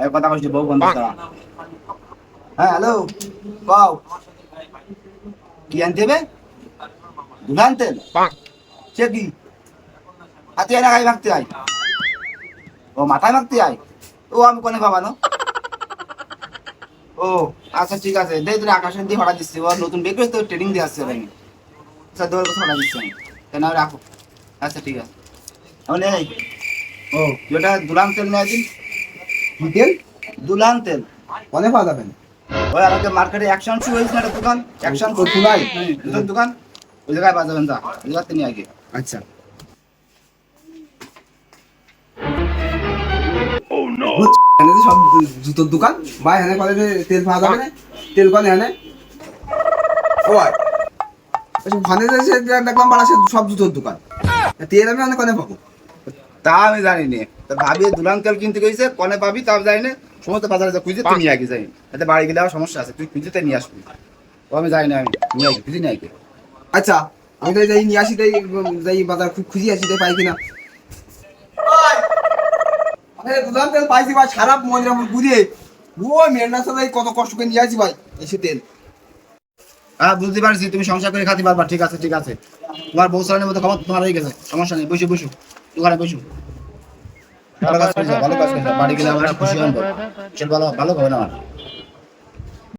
এই কথা কইছি বউ বন্ধ করা। হ্যাঁ হ্যালো, কও কি আনতে হবে? দুলান তেল সে কি হাতে আয় না গায়ে মাখতে আয়? ও মাথায় মাখতে আয়? ও আমি কোনে পাবা না? ও আচ্ছা ঠিক আছে, দেখ তোর আকাশের দিয়ে ভাড়া দিচ্ছি, ও নতুন বের করে তো ট্রেনিং দিয়ে আসছে আমি। আচ্ছা দৌড় কথা ভাড়া দিচ্ছি আমি, তাই না রাখো। আচ্ছা ঠিক আছে তাহলে এই ও যেটা দুলান তেল নিয়ে দিন। কি তেল? দুলান তেল কনে পাওয়া যাবেন? ওই আমাদের মার্কেটে অ্যাকশন শু হয়েছে না একটা দোকান, অ্যাকশন শু তুলাই জুতোর দোকান, ওই জায়গায় বাজাবেন যা, ওই জায়গাতে নিয়ে আগে। আচ্ছা এনে তো সব জুতোর দোকান ভাই, এনে কলেজে তেল পাওয়া যাবে না? তেল কনে এনে ও ভাই ওখানে যে সে দেখলাম পাড়া সে সব জুতোর দোকান, তেল আমি অনেক কনে পাবো? তা আমি জানি নে, তা ভাবি দুলান তেল কিনতে গেছে কনে পাবি তাও জানি না, সমস্ত বাজারে যা খুঁজে তুই নিয়ে আগে যাই, এতে বাড়ি গেলে আমার সমস্যা আছে, তুই খুঁজে নিয়ে আসবি। ও আমি জানি না, আমি নিয়ে আগে খুঁজে নিয়ে আগে। আচ্ছা আমি তো যাই নিয়ে আসি, তাই যাই বাজার খুঁজি আসি, তাই পাই কিনা। আরে দুধান তেল পাইছি ভাই, সারা মনে ঘুরে ওই মেয়ের সাথে কত কষ্ট করে নিয়ে আসি ভাই এসে তেল। হ্যাঁ বুঝতে পারছি, তুমি সংসার করে খাতে পারবা, ঠিক আছে ঠিক আছে, তোমার বউ চালানোর মতো ক্ষমতা তোমার হয়ে গেছে, সমস্যা নেই, বসু বসু দোকানে বসু। ভালো কাজ করেছো, ভালো কাজ করেছো, বাড়ি গেলে আমার খুশি হন, ভালো ভালো হবে না আমার।